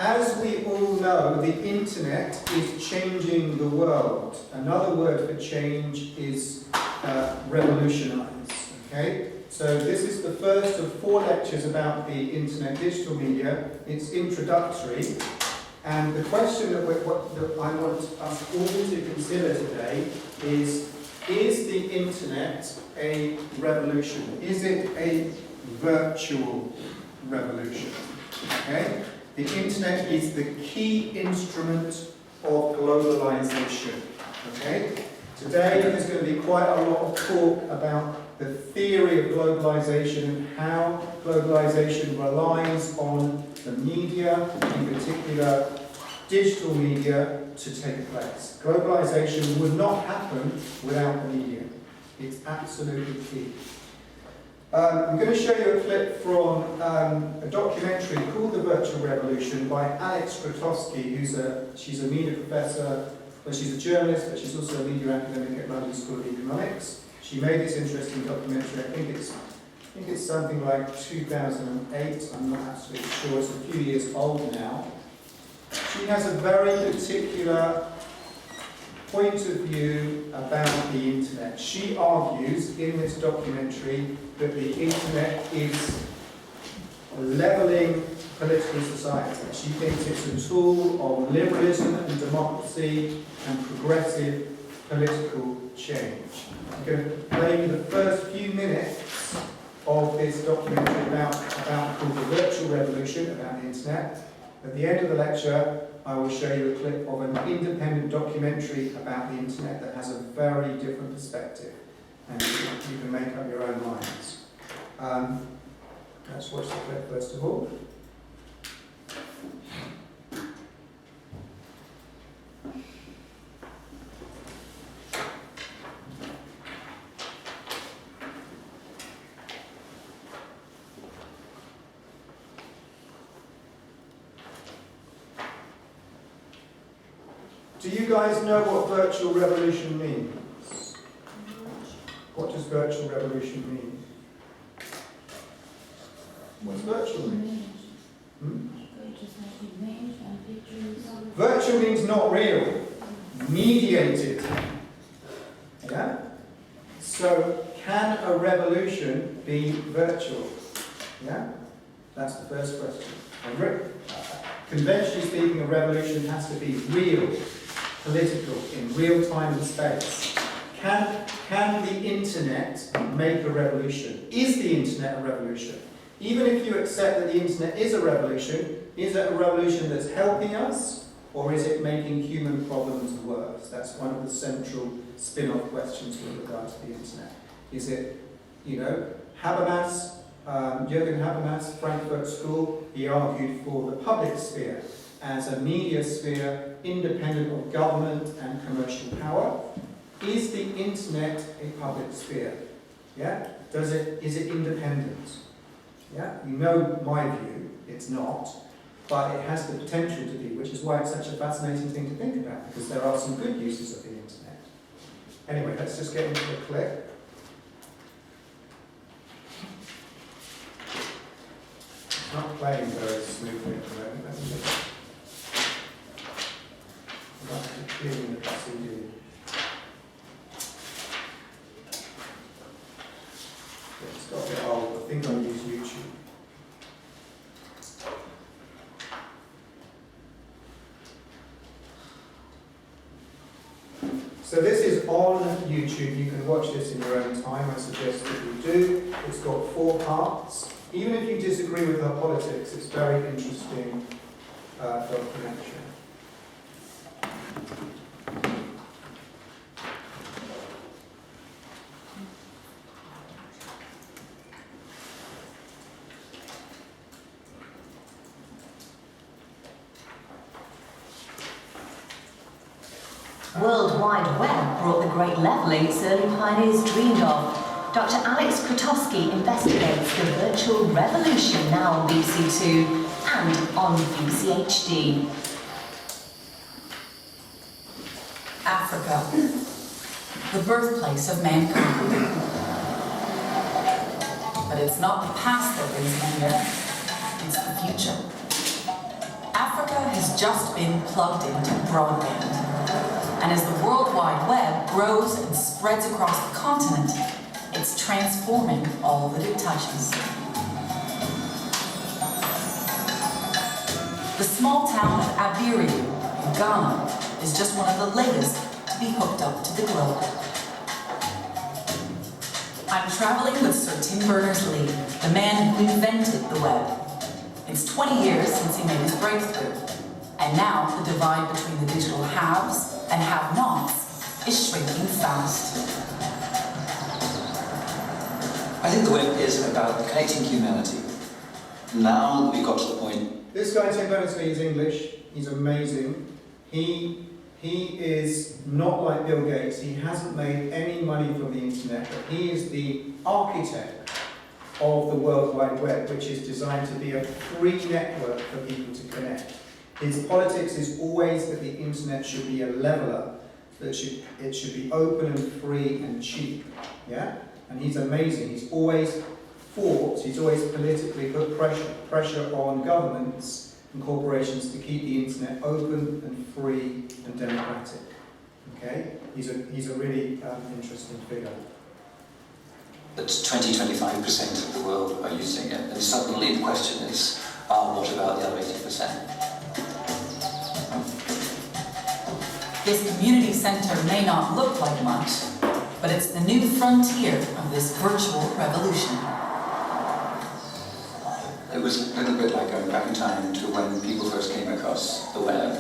as we all know, the internet is changing the world. Another word for change is revolutionize. Okay? So this is the first of 4 lectures about the internet digital media. It's introductory. And the question that I want us all to consider today is the internet a revolution? Is it a virtual revolution? Okay? The internet is the key instrument of globalization. Okay? Today there's going to be quite a lot of talk about the theory of globalization and how globalization relies on the media, in particular digital media, to take place. Globalization would not happen without the media. It's absolutely key. I'm going to show you a clip from a documentary called The Virtual Revolution by Alex Krotowski, she's a media professor, well, she's a journalist, but she's also a media academic at London School of Economics. She made this interesting documentary. I think it's something like 2008. I'm not absolutely sure. It's a few years old now. She has a very particular point of view about the internet. She argues in this documentary that the internet is levelling political society. She thinks it's a tool of liberalism and democracy and progressive political change. I'm going to play you the first few minutes of this documentary called The Virtual Revolution, about the internet. At the end of the lecture, I will show you a clip of an independent documentary about the internet that has a very different perspective, and you can make up your own minds. Let's watch the clip first of all. Do you guys know what virtual revolution means? What does virtual revolution mean? What's virtual mean? Virtual means not real, mediated. Yeah? So, can a revolution be virtual? Yeah? That's the first question. Conventionally speaking, a revolution has to be real, political, in real time and space. Can the internet make a revolution? Is the internet a revolution? Even if you accept that the internet is a revolution, is it a revolution that's helping us, or is it making human problems worse? That's one of the central spin-off questions with regard to the internet. Is it, Habermas, Jürgen Habermas, Frankfurt School, he argued for the public sphere as a media sphere independent of government and commercial power. Is the internet a public sphere? Yeah? Is it independent? Yeah? You know my view, it's not, but it has the potential to be, which is why it's such a fascinating thing to think about, because there are some good uses of the internet. Anyway, let's just get into the clip. It's not playing very smoothly at the moment, let me look. I'm not actually clearing the CD. It's got a bit old. I think I'll use YouTube. So this is on YouTube. You can watch this in your own time. I suggest that you do. It's got 4 parts. Even if you disagree with our politics, it's very interesting documentary. World Wide Web brought the great levelling its early pioneers dreamed of. Dr. Alex Krotowski investigates the virtual revolution now on BBC Two and on BBC HD. Africa, the birthplace of mankind. But it's not the past that brings men there, it's the future. Africa Africa has just been plugged into broadband. And as the World Wide Web grows and spreads across the continent, it's transforming all that it touches. The small town of Abiriu in Ghana is just one of the latest to be hooked up to the globe. I'm traveling with Sir Tim Berners-Lee, the man who invented the web. It's 20 years since he made his breakthrough, and now the divide between the digital haves and have-nots is shrinking fast. I think the web is about connecting humanity. Now we've got to the point. This guy, Tim Berners-Lee, is English. He's amazing. He is not like Bill Gates. He hasn't made any money from the internet, but he is the architect of the World Wide Web, which is designed to be a free network for people to connect. His politics is always that the internet should be a leveler, that it should be open and free and cheap. Yeah? And he's amazing. He's always politically put pressure on governments and corporations to keep the internet open and free and democratic. Okay? He's a really interesting figure. That 20-25% of the world are using it, and suddenly the question is, what about the other 80%? This community centre may not look like much, but it's the new frontier of this virtual revolution. It was a little bit like going back in time to when people first came across the web.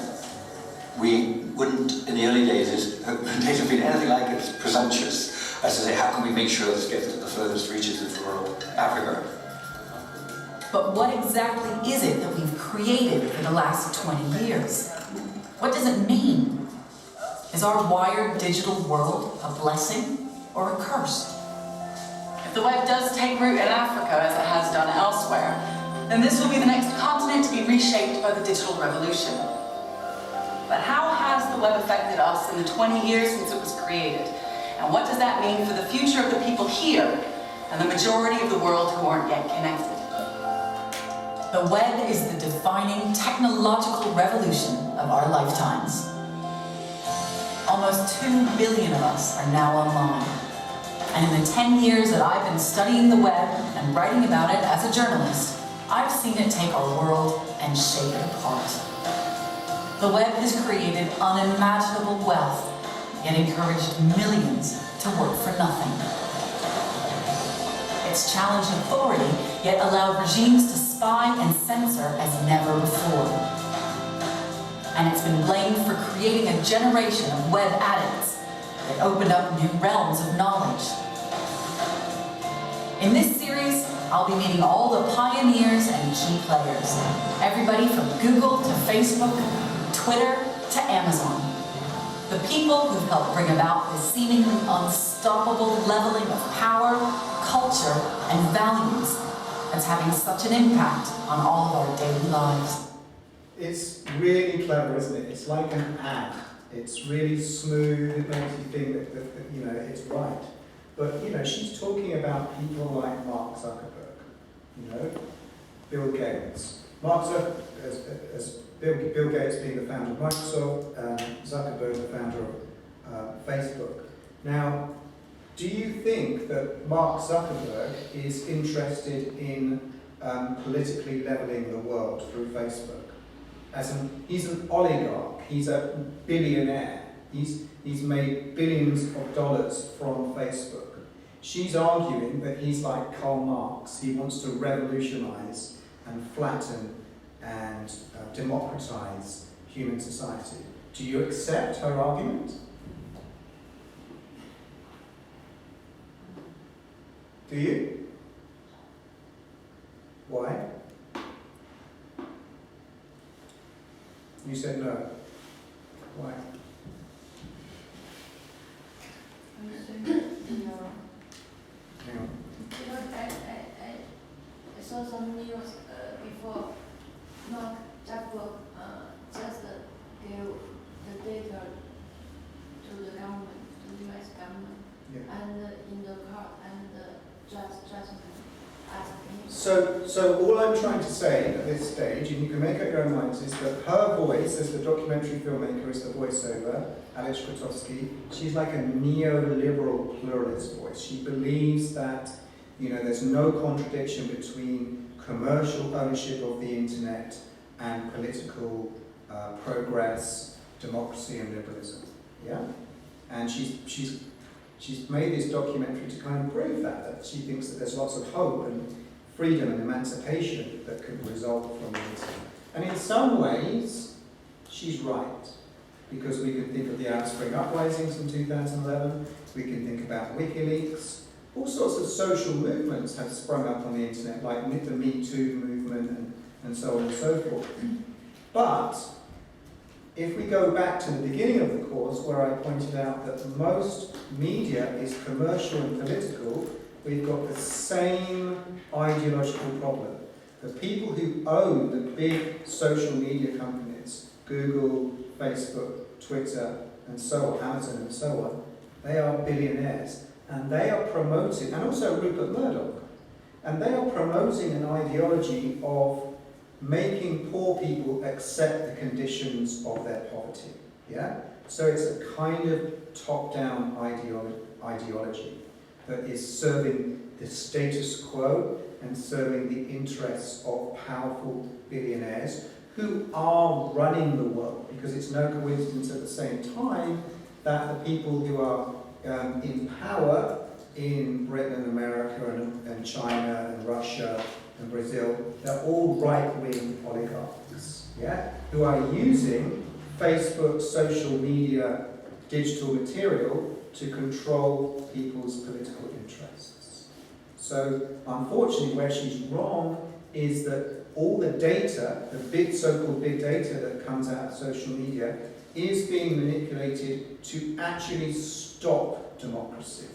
We wouldn't, in the early days, have been anything like it, presumptuous, as to say, how can we make sure this gets to the furthest reaches of rural Africa? But what exactly is it that we've created for the last 20 years? What does it mean? Is our wired digital world a blessing or a curse? If the web does take root in Africa, as it has done elsewhere, then this will be the next continent to be reshaped by the digital revolution. But how has the web affected us in the 20 years since it was created? And what does that mean for the future of the people here and the majority of the world who aren't yet connected? The web is the defining technological revolution of our lifetimes. Almost 2 billion of us are now online. And in the 10 years that I've been studying the web and writing about it as a journalist, I've seen it take our world and shake it apart. The web has created unimaginable wealth, yet encouraged millions to work for nothing. It's challenged authority, yet allowed regimes to spy and censor as never before. And it's been blamed for creating a generation of web addicts that opened up new realms of knowledge. In this series, I'll be meeting all the pioneers and key players. Everybody from Google to Facebook, Twitter to Amazon. The people who've helped bring about this seemingly unstoppable leveling of power, culture, and values that's having such an impact on all of our daily lives. It's really clever, isn't it? It's like an ad. It's really smooth. It makes you think that it's right. But she's talking about people like Mark Zuckerberg, Bill Gates. Bill Gates being the founder of Microsoft, and Zuckerberg the founder of Facebook. Now, do you think that Mark Zuckerberg is interested in politically leveling the world through Facebook? He's an oligarch, he's a billionaire, he's made billions of dollars from Facebook. She's arguing that he's like Karl Marx, he wants to revolutionize and flatten and democratize human society. Do you accept her argument? Do you? Why? You said no. Why? No. Hang on. Because I saw some news before. Mark Zuckerberg just gave the data to the government, to the US government, Yeah. and in the court, and the judgment asked him. So all I'm trying to say at this stage, and you can make up your own minds, is that her voice as the documentary filmmaker, is the voiceover, Alex Krotowski. She's like a neoliberal pluralist voice. She believes that, you know, there's no contradiction between commercial ownership of the internet and political progress, democracy and liberalism. Yeah? And she's made this documentary to kind of prove that she thinks that there's lots of hope and freedom and emancipation that can result from the internet. And in some ways, she's right. Because we can think of the Arab Spring uprisings in 2011, we can think about WikiLeaks, all sorts of social movements have sprung up on the internet, like the Me Too movement and so on and so forth. But if we go back to the beginning of the course, where I pointed out that most media is commercial and political, we've got the same ideological problem. The people who own the big social media companies, Google, Facebook, Twitter, and so on, Amazon and so on, they are billionaires. And they are promoting, and also Rupert Murdoch, and they are promoting an ideology of making poor people accept the conditions of their poverty. Yeah? So it's a kind of top-down ideology that is serving the status quo and serving the interests of powerful billionaires who are running the world, because it's no coincidence at the same time that the people who are in power in Britain and America and China and Russia and Brazil, they're all right-wing oligarchs, yeah, who are using Facebook, social media, digital material to control people's political interests. So, unfortunately, where she's wrong is that all the data, the big so-called big data that comes out of social media, is being manipulated to actually stop democracy.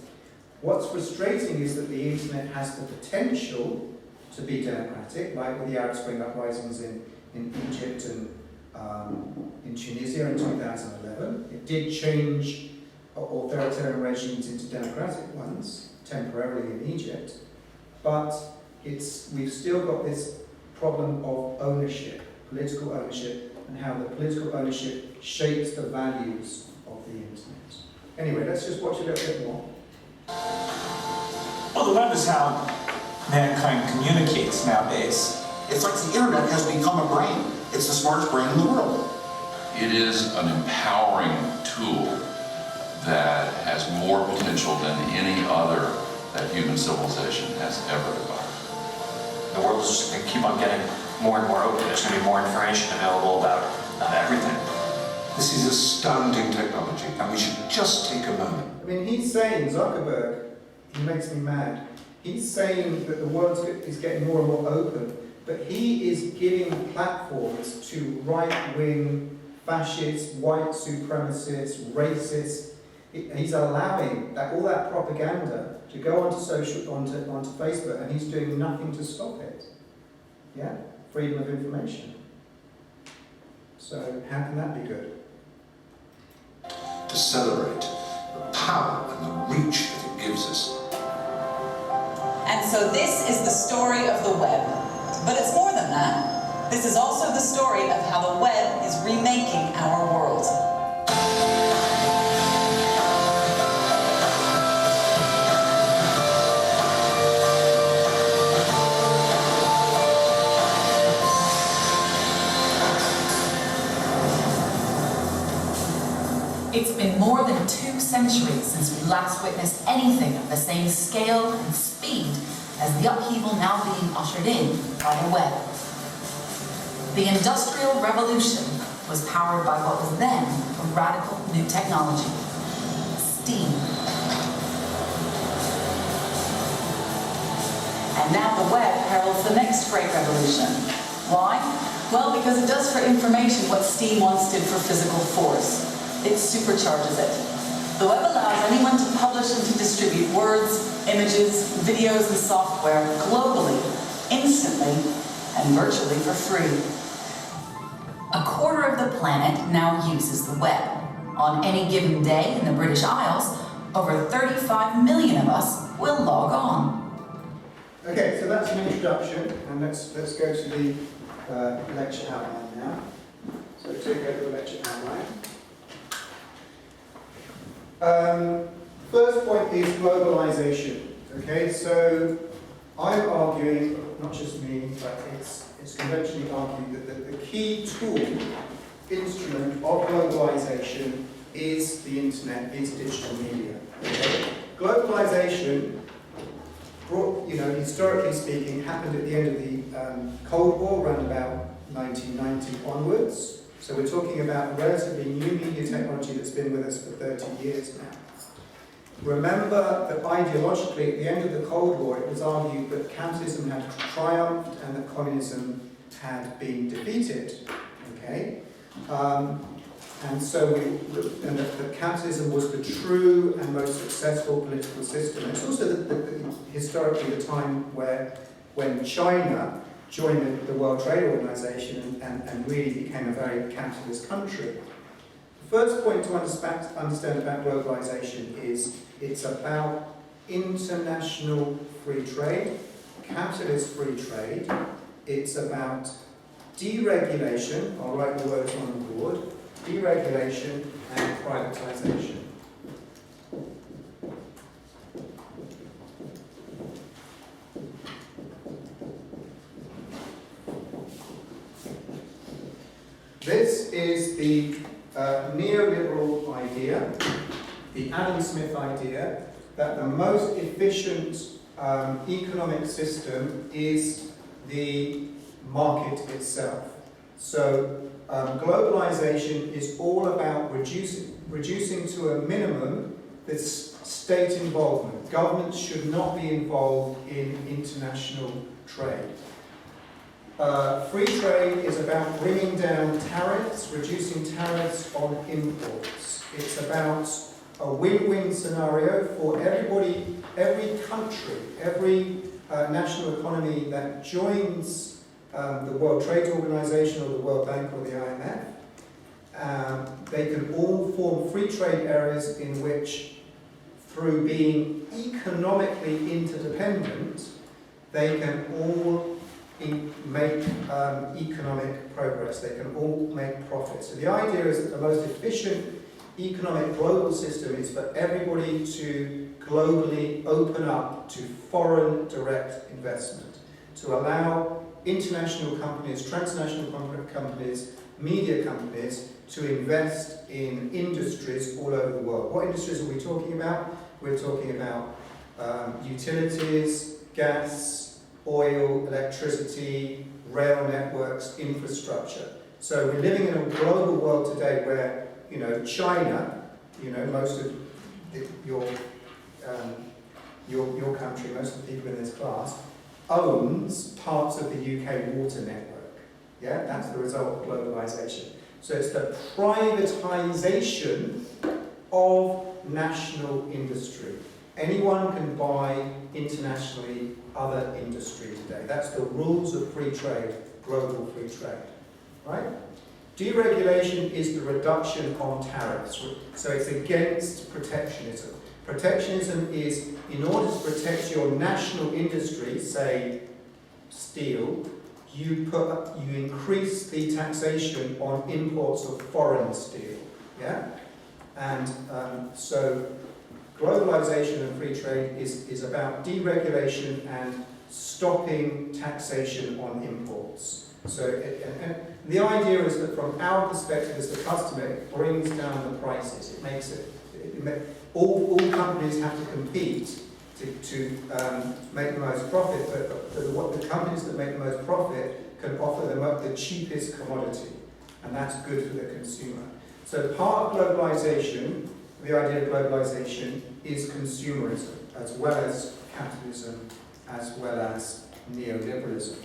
What's frustrating is that the internet has the potential to be democratic, like with the Arab Spring uprisings in Egypt and in Tunisia in 2011. It did change authoritarian regimes into democratic ones, temporarily in Egypt, but we've still got this problem of ownership, political ownership, and how the political ownership shapes the values of the internet. Anyway, let's just watch a little bit more. Well, the web is how mankind communicates nowadays. It's like the internet has become a brain. It's the smartest brain in the world. It is an empowering tool that has more potential than any other that human civilization has ever developed. The world is just going to keep on getting more and more open. There's going to be more information available about everything. This is astounding technology, and we should just take a moment. I mean, he's saying, Zuckerberg, he makes me mad. He's saying that the world is getting more and more open, but he is giving platforms to right-wing fascists, white supremacists, racists. He's allowing all that propaganda to go onto Facebook, and he's doing nothing to stop it. Yeah? Freedom of information. So how can that be good? To celebrate the power and the reach that it gives us. And so this is the story of the web. But it's more than that. This is also the story of how the web is remaking our world. It's been more than 2 centuries since we last witnessed anything of the same scale and speed as the upheaval now being ushered in by the web. The Industrial Revolution was powered by what was then a radical new technology, steam. And now the web heralds the next great revolution. Why? Well, because it does for information what steam once did for physical force. It supercharges it. The web allows anyone to publish and to distribute words, images, videos, and software globally, instantly, and virtually for free. 1/4 of the planet now uses the web. On any given day in the British Isles, over 35 million of us will log on. Okay, so that's an introduction, and let's go to the lecture outline now. So take over the lecture outline. First point is globalization. Okay, so I'm arguing, not just me, but it's conventionally argued that the key tool, instrument of globalization is the internet, is digital media. Okay? Globalization, historically speaking, happened at the end of the Cold War, around about 1990 onwards. So we're talking about a relatively new media technology that's been with us for 30 years now. Remember that ideologically, at the end of the Cold War, it was argued that capitalism had triumphed and that communism had been defeated. Okay? And so that capitalism was the true and most successful political system. And it's also historically the time when China joined the World Trade Organization and really became a very capitalist country. The first point to understand about globalization is it's about international free trade, capitalist free trade. It's about deregulation, I'll write the words on the board, deregulation and privatization. This is the neoliberal idea, the Adam Smith idea, that the most efficient economic system is the market itself. So globalization is all about reducing to a minimum this state involvement. Governments should not be involved in international trade. Free trade is about bringing down tariffs, reducing tariffs on imports. It's about a win-win scenario for everybody, every country, every national economy that joins the World Trade Organization or the World Bank or the IMF. They can all form free trade areas in which, through being economically interdependent, they can all make economic progress. They can all make profits. So the idea is that the most efficient economic global system is for everybody to globally open up to foreign direct investment, to allow international companies, transnational companies, media companies to invest in industries all over the world. What industries are we talking about? We're talking about utilities, gas, oil, electricity, rail networks, infrastructure. So we're living in a global world today where, China, most of your country, most of the people in this class, owns parts of the UK water network. Yeah, that's the result of globalization. So it's the privatization of national industry. Anyone can buy internationally other industry today. That's the rules of free trade, global free trade, right? Deregulation is the reduction on tariffs. So it's against protectionism. Protectionism is, in order to protect your national industry, say steel, you increase the taxation on imports of foreign steel. Yeah? And so globalization and free trade is about deregulation and stopping taxation on imports. So and the idea is that from our perspective as the customer, it brings down the prices. It makes it, all companies have to compete to make the most profit, but what the companies that make the most profit can offer them up the cheapest commodity, and that's good for the consumer. So part of globalization, the idea of globalization, is consumerism, as well as capitalism, as well as neoliberalism.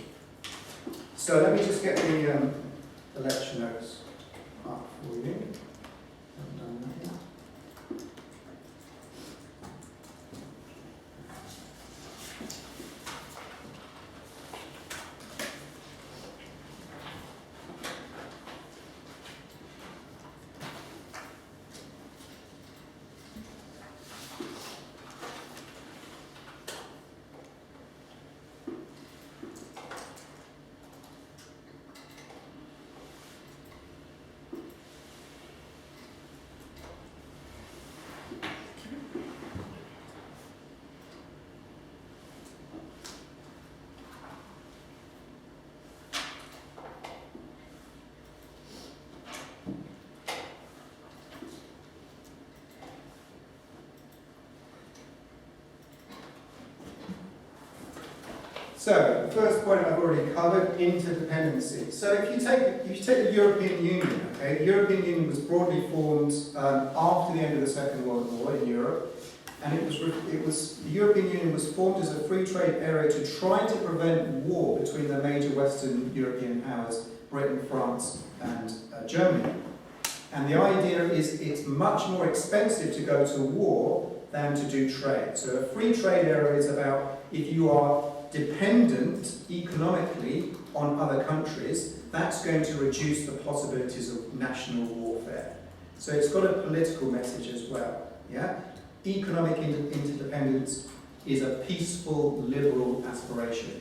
So let me just get the lecture notes up for you. Haven't done that yet. So, the first point I've already covered, interdependency. So if you take the European Union, okay, the European Union was broadly formed after the end of the Second World War in Europe, and the European Union was formed as a free trade area to try to prevent war between the major Western European powers, Britain, France, and Germany. And the idea is it's much more expensive to go to war than to do trade. So a free trade area is about if you are dependent economically on other countries, that's going to reduce the possibilities of national warfare. So it's got a political message as well. Yeah? Economic interdependence is a peaceful, liberal aspiration.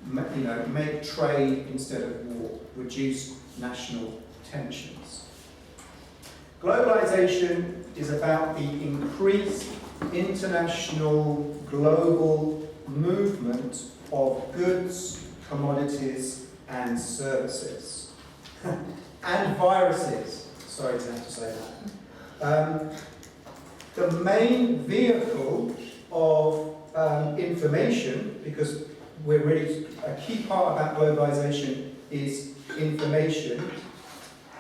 Make trade instead of war, reduce national tensions. Globalization is about the increased international, global movement of goods, commodities, and services. And viruses. Sorry to have to say that. The main vehicle of information, because we're really, a key part about globalization is information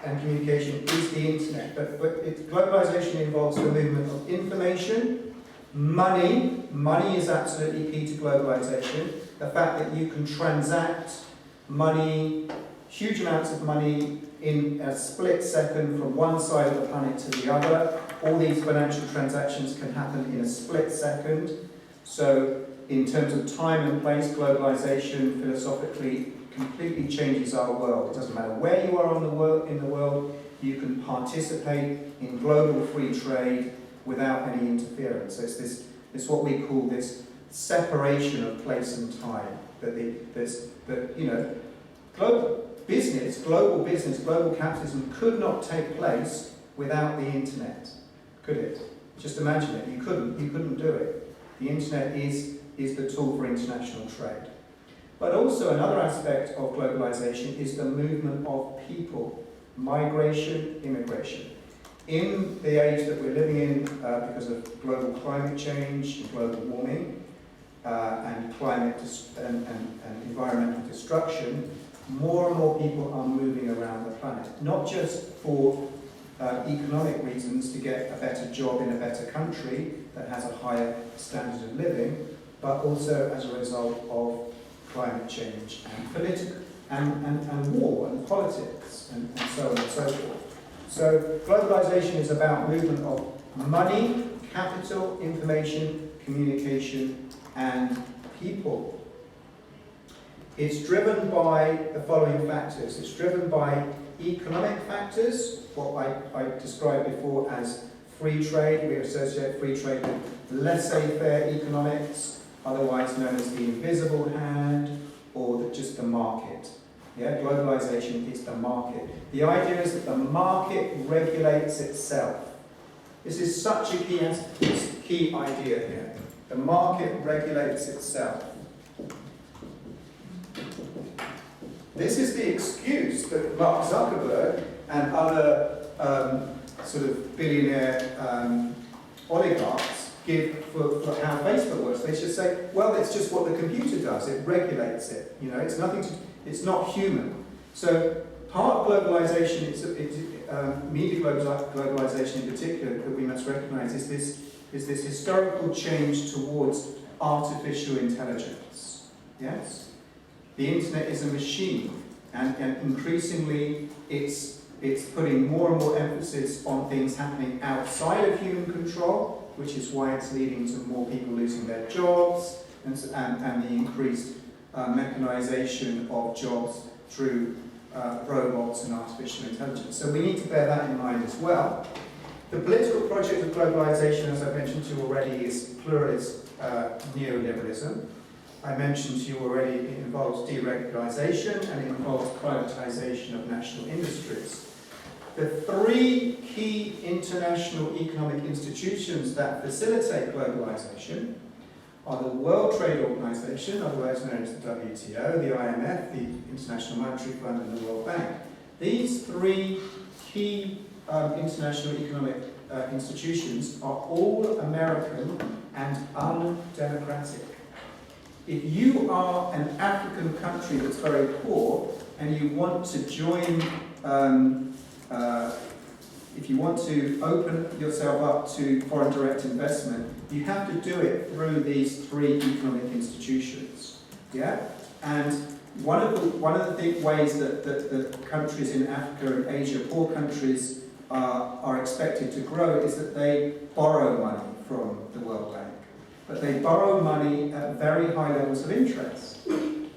and communication, is the internet. But globalization involves the movement of information, money. Money is absolutely key to globalization. The fact that you can transact money, huge amounts of money, in a split second from one side of the planet to the other. All these financial transactions can happen in a split second. So in terms of time and place, globalization philosophically completely changes our world. It doesn't matter where you are in the world, you can participate in global free trade without any interference. So it's what we call this separation of place and time. Global business, global capitalism could not take place without the internet, could it? Just imagine it. You couldn't do it. The internet is the tool for international trade. But also another aspect of globalization is the movement of people, migration, immigration. In the age that we're living in, because of global climate change and global warming, and and environmental destruction, more and more people are moving around the planet, not just for economic reasons to get a better job in a better country that has a higher standard of living, but also as a result of climate change and political and war and politics and so on and so forth. So globalization is about movement of money, capital, information, communication, and people. It's driven by the following factors. It's driven by economic factors, what I described before as free trade. We associate free trade with laissez-faire economics, otherwise known as the invisible hand, or just the market. Yeah, globalization is the market. The idea is that the market regulates itself. This is such a key idea here. The market regulates itself. This is the excuse that Mark Zuckerberg and other sort of billionaire oligarchs give for how Facebook works. They should say, well, it's just what the computer does. It regulates it. It's not human. So part of globalization, media globalization in particular, that we must recognize is this historical change towards artificial intelligence. Yes? The internet is a machine, and increasingly it's putting more and more emphasis on things happening outside of human control, which is why it's leading to more people losing their jobs and the increased mechanization of jobs through robots and artificial intelligence. So we need to bear that in mind as well. The political project of globalization, as I mentioned to you already, is pluralist neoliberalism. I mentioned to you already it involves deregulation and it involves privatization of national industries. The three key international economic institutions that facilitate globalization are the World Trade Organization, otherwise known as the WTO, the IMF, the International Monetary Fund, and the World Bank. These three key international economic institutions are all American and undemocratic. If you are an African country that's very poor and you want to join, if you want to open yourself up to foreign direct investment, you have to do it through these three economic institutions. Yeah? And one of the ways that countries in Africa and Asia, poor countries, are expected to grow is that they borrow money from the World Bank. But they borrow money at very high levels of interest.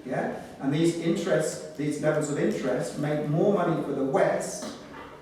Yeah? And these levels of interest make more money for the West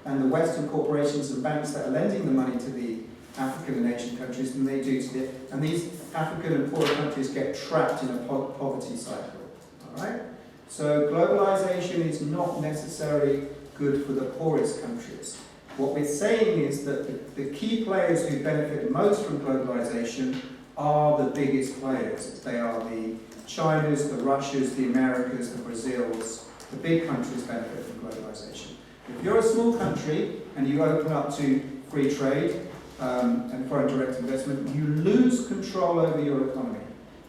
and the Western corporations and banks that are lending the money to the African and Asian countries than they do to and these African and poorer countries get trapped in a poverty cycle. All right? So globalization is not necessarily good for the poorest countries. What we're saying is that the key players who benefit most from globalization are the biggest players. They are the Chinas, the Russias, the Americas, the Brazils. The big countries benefit from globalization. If you're a small country and you open up to free trade and foreign direct investment, you lose control over your economy.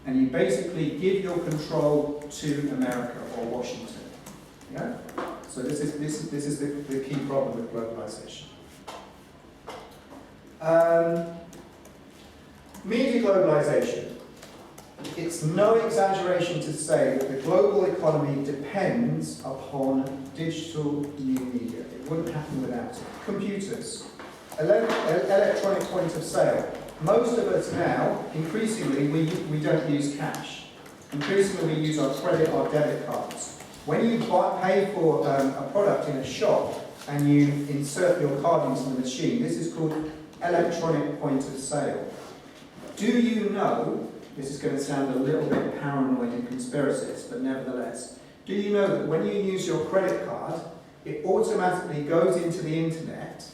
And you basically give your control to America or Washington. Yeah? So this is the key problem with globalization. Media globalization. It's no exaggeration to say that the global economy depends upon digital new media. It wouldn't happen without it. Computers, electronic point of sale. Most of us now, increasingly, we don't use cash. Increasingly, we use our credit or debit cards. When you pay for a product in a shop and you insert your card into the machine, this is called electronic point of sale. Do you know, this is going to sound a little bit paranoid and conspiracist, but nevertheless, do you know that when you use your credit card, it automatically goes into the internet,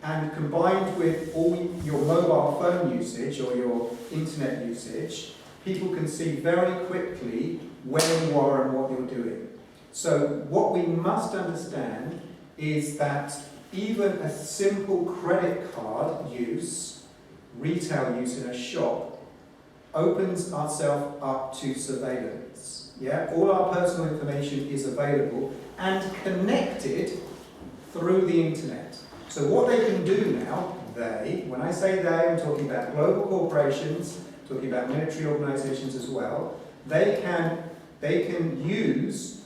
and combined with all your mobile phone usage or your internet usage, people can see very quickly where you are and what you're doing. So what we must understand is that even a simple credit card use, retail use in a shop, opens ourselves up to surveillance. Yeah? All our personal information is available and connected through the internet. So what they can do now, when I say they, I'm talking about global corporations, talking about military organizations as well, they can use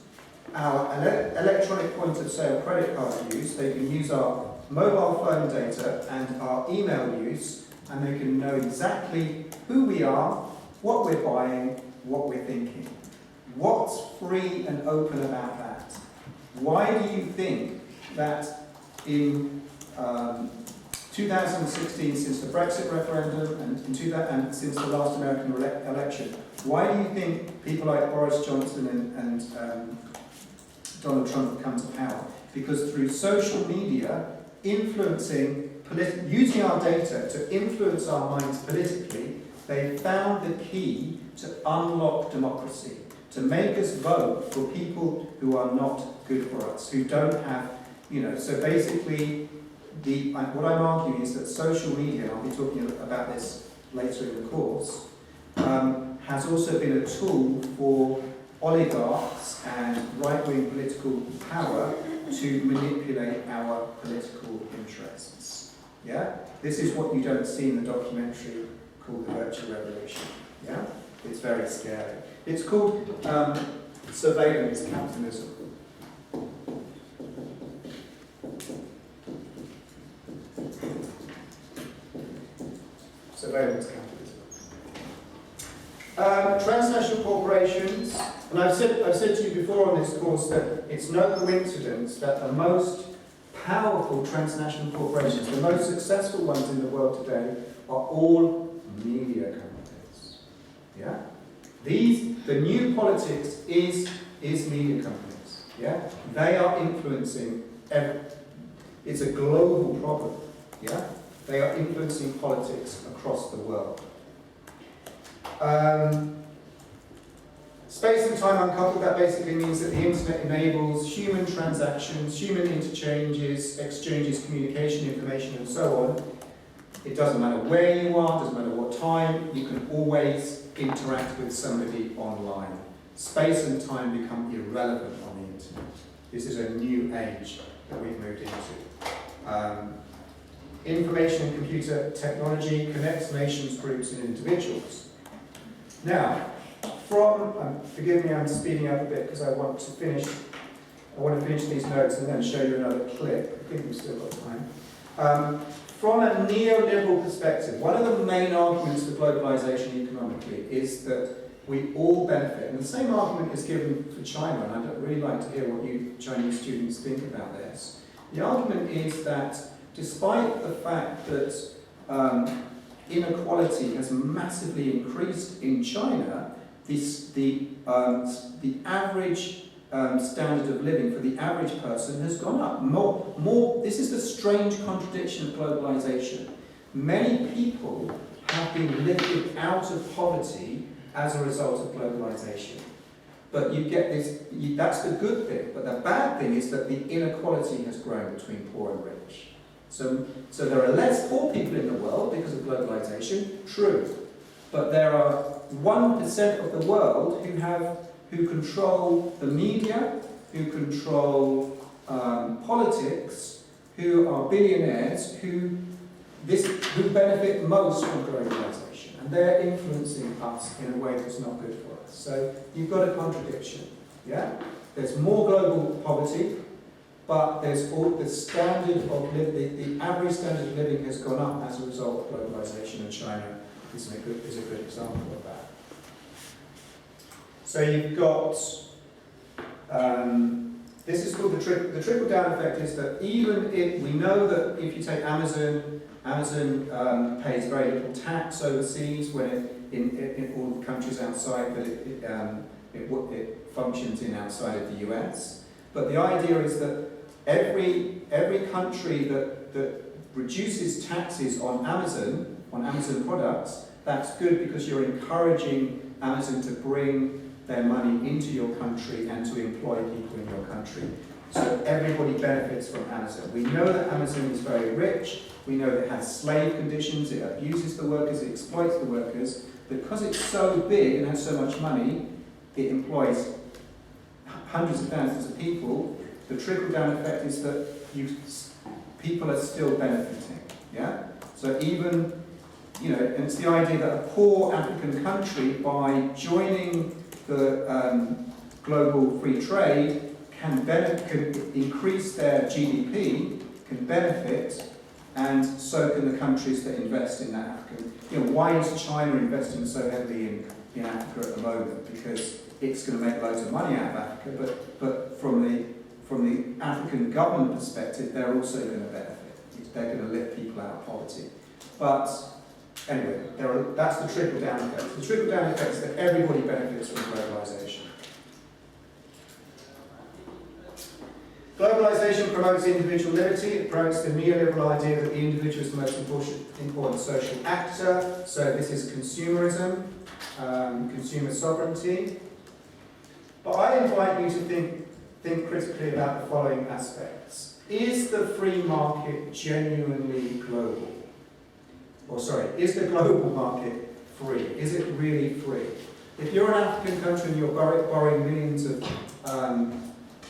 our electronic point of sale credit card use, they can use our mobile phone data and our email use, and they can know exactly who we are, what we're buying, what we're thinking. What's free and open about that? Why do you think that in 2016, since the Brexit referendum and since the last American election, why do you think people like Boris Johnson and Donald Trump have come to power? Because through social media, using our data to influence our minds politically, they found the key to unlock democracy, to make us vote for people who are not good for us, who don't have, so basically, what I'm arguing is that social media, and I'll be talking about this later in the course, has also been a tool for oligarchs and right-wing political power to manipulate our political interests. Yeah? This is what you don't see in the documentary called The Virtual Revolution. Yeah? It's very scary. It's called surveillance capitalism. Surveillance capitalism. Transnational corporations, and I've said to you before on this course that it's no coincidence that the most powerful transnational corporations, the most successful ones in the world today, are all media companies. Yeah? The new politics is media companies. Yeah? They are influencing it's a global problem. Yeah? They are influencing politics across the world. Space and time uncoupled, that basically means that the internet enables human transactions, human exchanges, communication, information, and so on. It doesn't matter where you are, doesn't matter what time, you can always interact with somebody online. Space and time become irrelevant on the internet. This is a new age that we've moved into. Information and computer technology connects nations, groups and individuals. Now, forgive me, I'm speeding up a bit because I want to finish these notes and then show you another clip. I think we've still got time. From a neoliberal perspective, one of the main arguments for globalization economically is that we all benefit. And the same argument is given for China, and I'd really like to hear what you Chinese students think about this. The argument is that despite the fact that inequality has massively increased in China, the average standard of living for the average person has gone up. This is the strange contradiction of globalization. Many people have been lifted out of poverty as a result of globalization. But you get this, that's the good thing. But the bad thing is that the inequality has grown between poor and rich. So there are less poor people in the world because of globalization, true. But there are 1% of the world who control the media, who control politics, who are billionaires, who benefit most from globalization. And they're influencing us in a way that's not good for us. So you've got a contradiction. Yeah? There's more global poverty, but there's all the standard of the average standard of living has gone up as a result of globalization, and China is a good example of that. So you've got this is called the trickle down effect. Is that even if we know that if you take Amazon pays very little tax overseas when in all the countries outside, but it functions in outside of the US. But the idea is that every country that reduces taxes on Amazon products, that's good because you're encouraging Amazon to bring their money into your country and to employ people in your country. So everybody benefits from Amazon. We know that Amazon is very rich. We know that it has slave conditions, it abuses the workers, it exploits the workers. Because it's so big and has so much money, it employs hundreds of thousands of people. The trickle-down effect is that people are still benefiting. Yeah. So even and it's the idea that a poor African country, by joining the global free trade, can increase their GDP, can benefit, and so can the countries that invest in that African. Why is China investing so heavily in Africa at the moment? Because it's going to make loads of money out of Africa, but from the African government perspective, they're also going to benefit. They're going to lift people out of poverty. But anyway, that's the trickle-down effect. The trickle-down effect is that everybody benefits from globalization. Globalization promotes individual liberty. It promotes the neoliberal idea that the individual is the most important social actor. So this is consumerism, consumer sovereignty. But I invite you to think critically about the following aspects. Is the free market genuinely global? Is the global market free? Is it really free? If you're an African country and you're borrowing millions of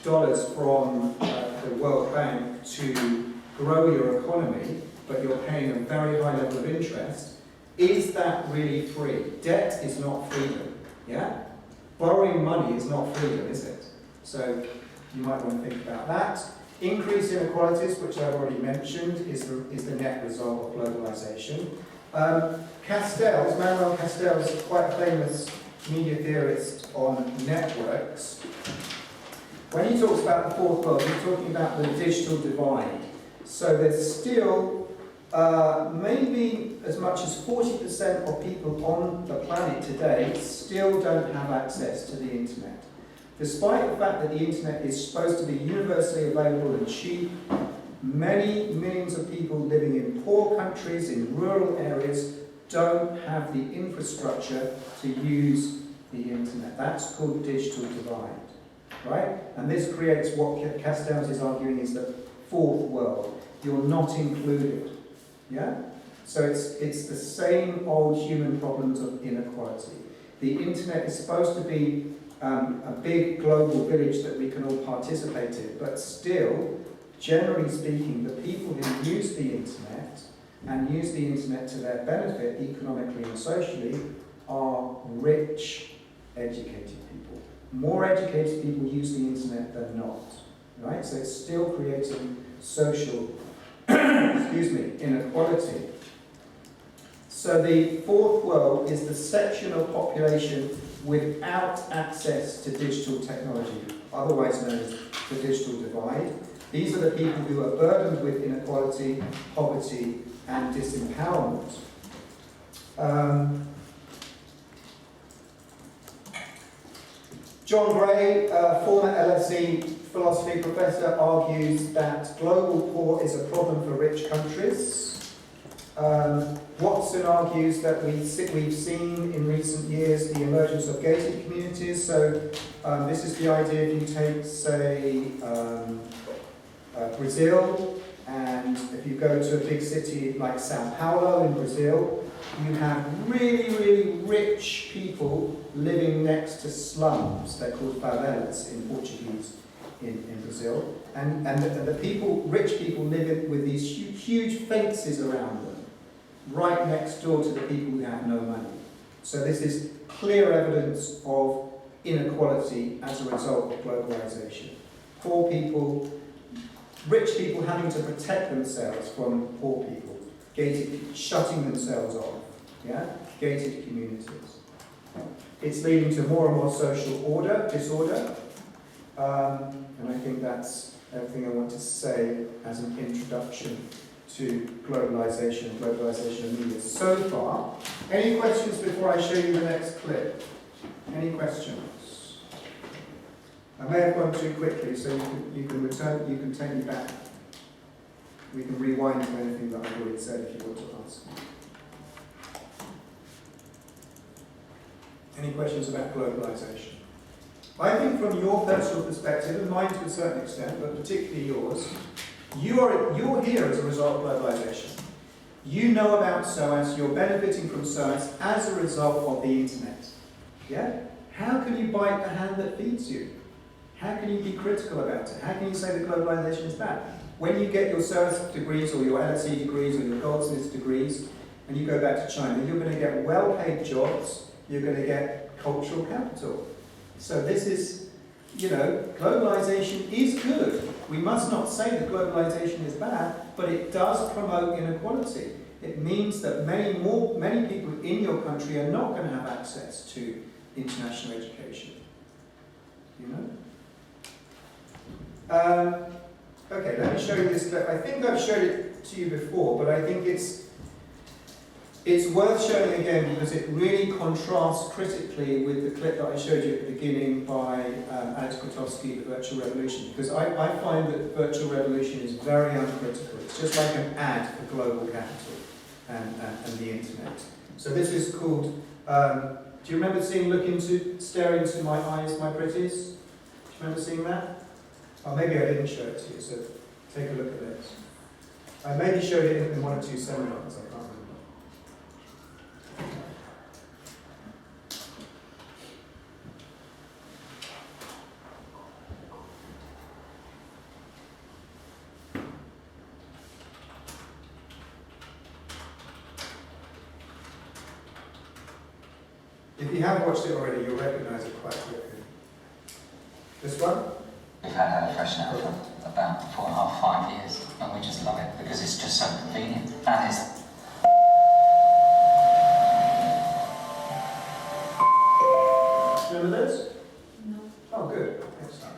dollars from the World Bank to grow your economy, but you're paying a very high level of interest, is that really free? Debt is not freedom. Yeah? Borrowing money is not freedom, is it? So you might want to think about that. Increased inequalities, which I've already mentioned, is the net result of globalization. Manuel Castells is quite a famous media theorist on networks. When he talks about the fourth world, he's talking about the digital divide. So there's still maybe as much as 40% of people on the planet today still don't have access to the internet. Despite the fact that the internet is supposed to be universally available and cheap, many millions of people living in poor countries, in rural areas, don't have the infrastructure to use the internet. That's called digital divide, right? And this creates what Castells is arguing is the fourth world. You're not included, yeah? So it's the same old human problems of inequality. The internet is supposed to be a big global village that we can all participate in, but still, generally speaking, the people who use the internet and use the internet to their benefit economically and socially are rich, educated people. More educated people use the internet than not, right? So it's still creating social, excuse me, inequality. So the fourth world is the section of population without access to digital technology, otherwise known as the digital divide. These are the people who are burdened with inequality, poverty, and disempowerment. John Gray, former LSE philosophy professor, argues that global poor is a problem for rich countries. Watson argues that we've seen in recent years the emergence of gated communities. So this is the idea if you take, say, Brazil, and if you go to a big city like Sao Paulo in Brazil, you have really, really rich people living next to slums. They're called favelas in Portuguese in Brazil. And the people, rich people, live with these huge fences around them, right next door to the people who have no money. So this is clear evidence of inequality as a result of globalization. Poor people, rich people having to protect themselves from poor people, shutting themselves off, yeah? Gated communities. It's leading to more and more social disorder, and I think that's everything I want to say as an introduction to globalization and globalization of media so far. Any questions before I show you the next clip? Any questions? I may have gone too quickly, so you can return, you can take me back. We can rewind to anything that I've already said if you want to ask. Any questions about globalization? I think from your personal perspective, and mine to a certain extent, but particularly yours, you're here as a result of globalization. You know about SOAS, you're benefiting from SOAS as a result of the internet. Yeah? How can you bite the hand that feeds you? How can you be critical about it? How can you say that globalization is bad? When you get your SOAS degrees or your LSE degrees or your Goldsmiths degrees and you go back to China, you're going to get well-paid jobs, you're going to get cultural capital. So this is, globalization is good. We must not say that globalization is bad, but it does promote inequality. It means that many people in your country are not going to have access to international education. Okay, let me show you this clip. I think I've showed it to you before, but I think it's worth showing again because it really contrasts critically with the clip that I showed you at the beginning by Alex Grotowski, The Virtual Revolution, because I find that Virtual Revolution is very uncritical. It's just like an ad for global capital and the internet. So this is called, do you remember stare into my eyes, my pretties? Do you remember seeing that? Oh, maybe I didn't show it to you, so take a look at this. I maybe showed it in one or two seminars, I can't remember. If you haven't watched it already, you'll recognise it quite quickly. This one? We've had HelloFresh now for about 4.5, 5 years, and we just love it because it's just so convenient. And it's remember this? No. Oh, good. Excellent.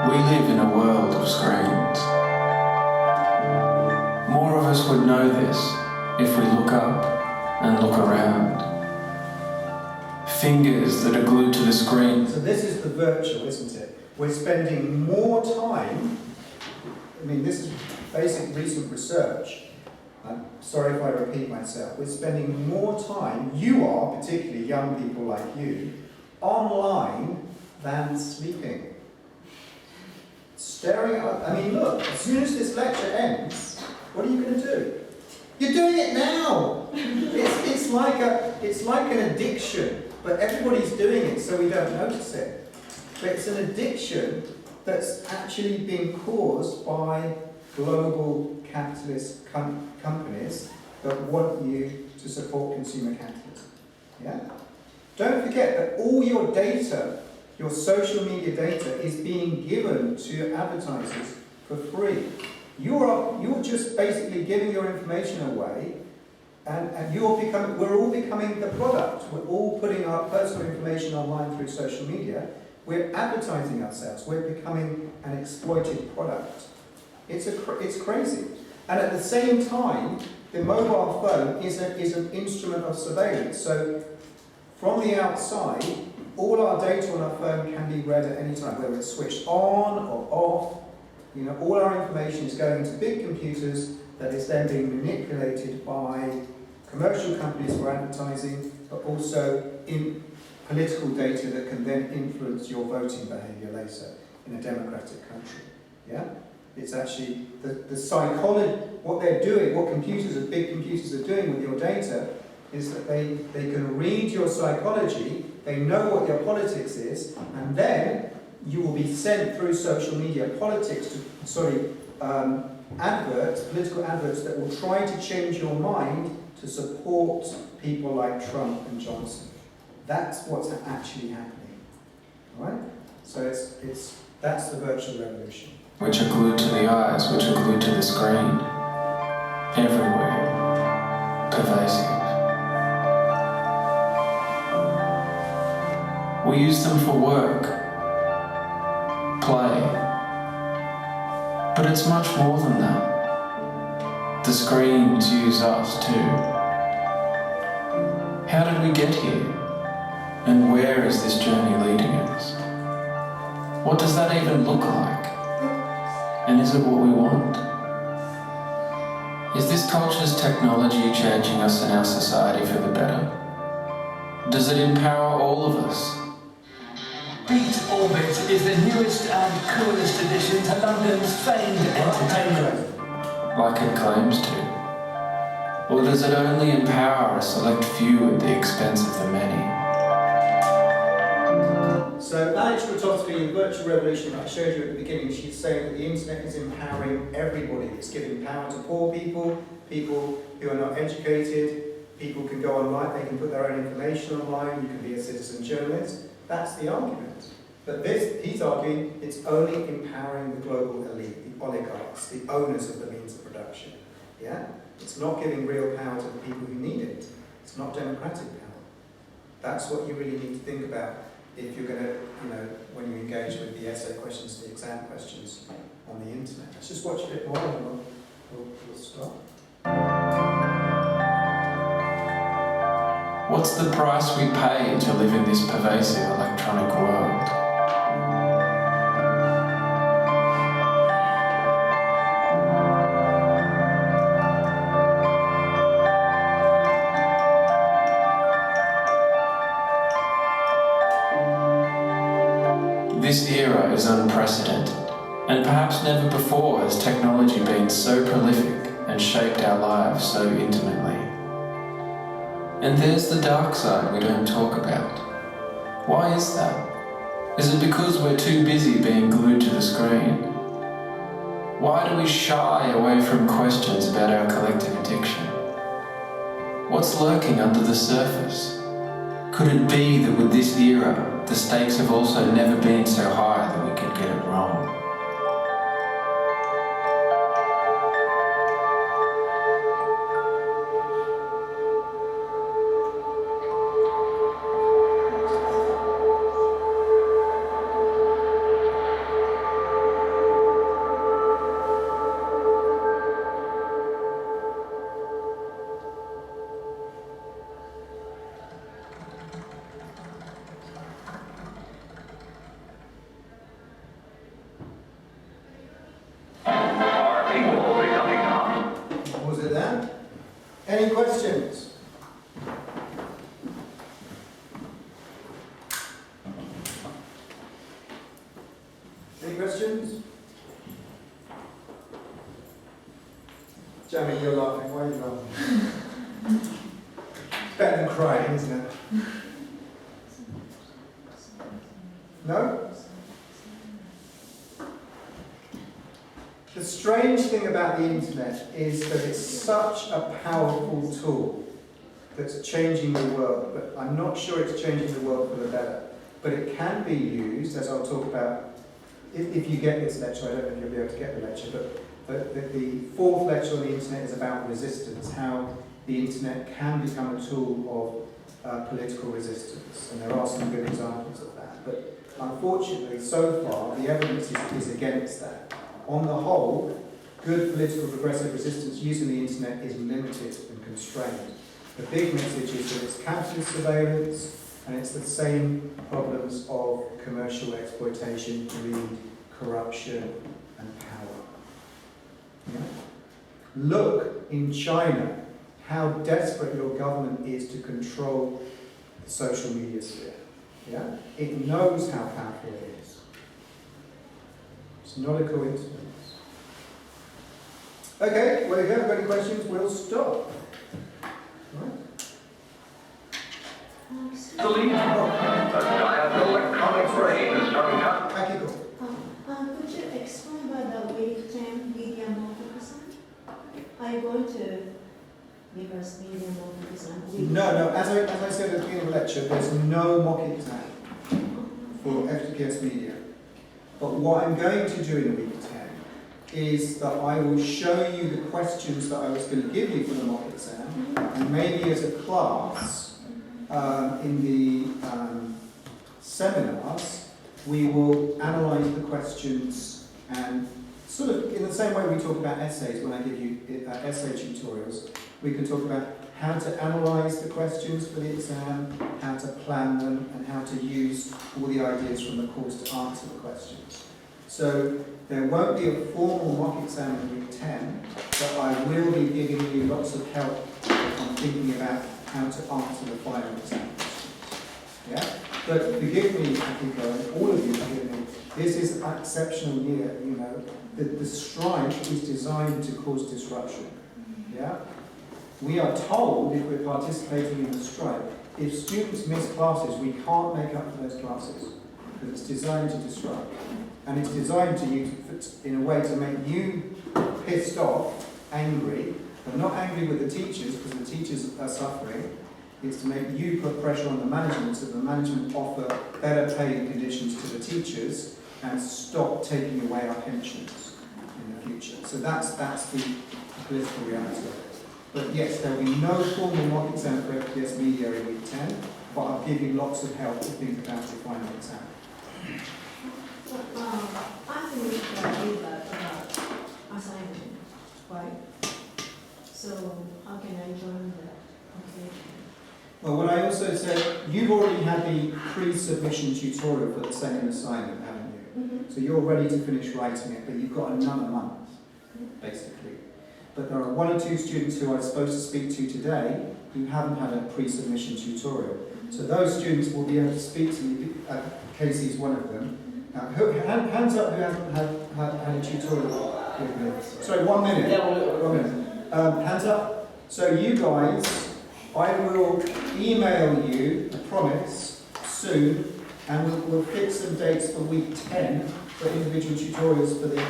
We live in a world of screens. More of us would know this if we look up and look around. Fingers that are glued to the screen. So this is the virtual, isn't it? We're spending more time, I mean, this is basic recent research. I'm sorry if I repeat myself. We're spending more time, you are, particularly young people like you, online than sleeping. Staring at, I mean, look, as soon as this lecture ends, what are you going to do? You're doing it now! It's like an addiction, but everybody's doing it so we don't notice it. But it's an addiction that's actually being caused by global capitalist companies that want you to support consumer capitalism. Yeah? Don't forget that all your data, your social media data, is being given to advertisers for free. You're just basically giving your information away, and we're all becoming the product. We're all putting our personal information online through social media. We're advertising ourselves. We're becoming an exploited product. It's crazy. And at the same time, the mobile phone is an instrument of surveillance. So from the outside, all our data on our phone can be read at any time, whether it's switched on or off. You know, all our information is going to big computers that is then being manipulated by commercial companies for advertising, but also in political data that can then influence your voting behaviour later in a democratic country. Yeah? It's actually the psychology, what they're doing, what big computers are doing with your data is that they can read your psychology, they know what your politics is, and then you will be sent through social media adverts, political adverts that will try to change your mind to support people like Trump and Johnson. That's what's actually happening. All right? So that's the virtual revolution. Which are glued to the eyes, which are glued to the screen. Everywhere. Pervasive. We use them for work, play. But it's much more than that. The screens use us too. How did we get here? And where is this journey leading us? What does that even look like? And is it what we want? Is this culture's technology changing us in our society for the better? Does it empower all of us? Beat Orbit is the newest and coolest addition to London's famed entertainment. Like it claims to? Or does it only empower a select few at the expense of the many? So Alex Grotowski in Virtual Revolution that I showed you at the beginning, she's saying that the internet is empowering everybody. It's giving power to poor people, people who are not educated, people can go online, they can put their own information online, you can be a citizen journalist. That's the argument. But he's arguing it's only empowering the global elite, the oligarchs, the owners of the means of production. Yeah? It's not giving real power to the people who need it. It's not democratic power. That's what you really need to think about if you're going to, when you engage with the essay questions, the exam questions on the internet. Let's just watch a bit more and we'll stop. What's the price we pay to live in this pervasive electronic world? This era is unprecedented, and perhaps never before has technology been so prolific and shaped our lives so intimately. And there's the dark side we don't talk about. Why is that? Is it because we're too busy being glued to the screen? Why do we shy away from questions about our collective addiction? What's lurking under the surface? Could it be that with this era, the stakes have also never been so high that we could get it wrong? Any questions? Jamie, you're laughing. Why are you laughing? It's better than crying, isn't it? No? The strange thing about the internet is that it's such a powerful tool that's changing the world, but I'm not sure it's changing the world for the better. But it can be used, as I'll talk about, if you get this lecture. I don't know if you'll be able to get the lecture, but the fourth lecture on the internet is about resistance, how the internet can become a tool of political resistance, and there are some good examples of that. But unfortunately, so far, the evidence is against that. On the whole, good political progressive resistance using the internet is limited and constrained. The big message is that it's capitalist surveillance, and it's the same problems of commercial exploitation, greed, corruption, and power. Yeah? Look in China how desperate your government is to control the social media sphere. Yeah? It knows how powerful it is. It's not a coincidence. Okay, well, if you haven't got any questions, we'll stop. Right? The lead, a giant electronic brain is starting up. Could you explain about the week 10 media motive design? Are you going to give us media motive design? No. As I said at the beginning of the lecture, there's no mock exam for FTPS Media. But what I'm going to do in week 10 is that I will show you the questions that I was going to give you for the mock exam, and maybe as a class in the seminars, we will analyse the questions, and sort of in the same way we talk about essays when I give you essay tutorials, we can talk about how to analyse the questions for the exam, how to plan them, and how to use all the ideas from the course to answer the questions. So there won't be a formal mock exam in week 10, but I will be giving you lots of help on thinking about how to answer the final exam questions. Yeah? But forgive me, Akiko, and all of you forgive me, this is an exceptional year, you know. The strike is designed to cause disruption. Yeah? We are told, if we're participating in the strike, if students miss classes, we can't make up for those classes, because it's designed to disrupt. And it's designed to use, in a way, to make you pissed off, angry, but not angry with the teachers, because the teachers are suffering. It's to make you put pressure on the management, so the management offer better pay conditions to the teachers and stop taking away our pensions in the future. So that's the political reality of it. But yes, there will be no formal mock exam for FTPS Media in week 10, but I'll give you lots of help to think about the final exam. I think we can do that assignment, right? So how can I join the application? Well, what I also said, you've already had the pre-submission tutorial for the second assignment, haven't you? Mm-hmm. So you're ready to finish writing it, but you've got another month, basically. But there are 1 or 2 students who I'm supposed to speak to today who haven't had a pre-submission tutorial. So those students will be able to speak to me. Casey's one of them. Hands up who hasn't had a tutorial with me. Sorry, 1 minute. Yeah, 1 minute. Hands up. So you guys, I will email you, I promise, soon, and we'll fix some dates for week 10 for individual tutorials for the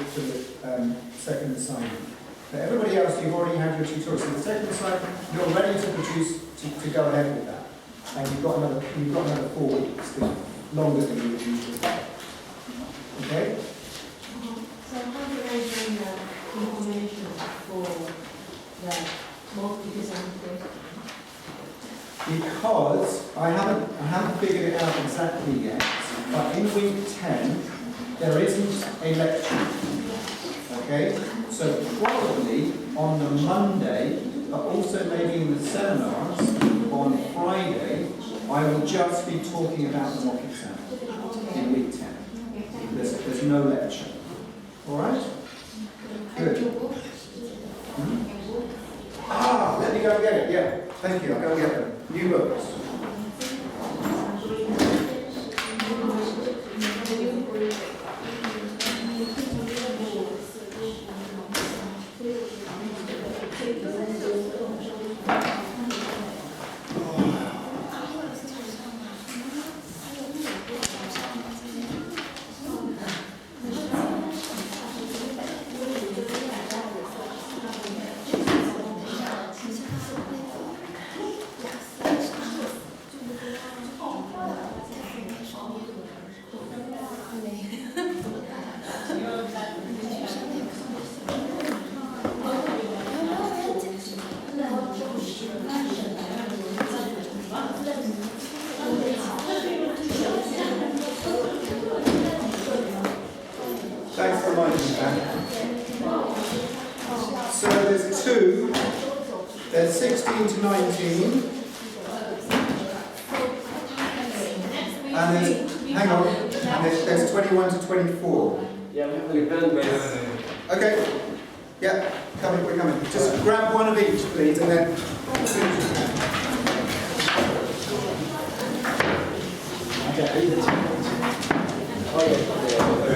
second assignment. But everybody else, you've already had your tutorials. So the second assignment, you're ready to produce, to go ahead with that. And you've got another 4 weeks, longer than you would usually have. Okay? So how do I bring the information for the multi-design question? Because I haven't figured it out exactly yet, but in week 10 there isn't a lecture. Okay? So probably on the Monday, but also maybe in the seminars on Friday, I will just be talking about the mock exam in week 10. There's no lecture. Alright? Good. Let me go and get it. Yeah, thank you. I'll go and get them. New books. Thanks for reminding me that. So there's two. There's 16 to 19. And there's, hang on, and there's 21 to 24. Yeah, we have an event based. Okay. Yeah, coming, we're coming. Just grab one of each, please, and then as soon as you can. Okay, I need the two. Oh, yeah.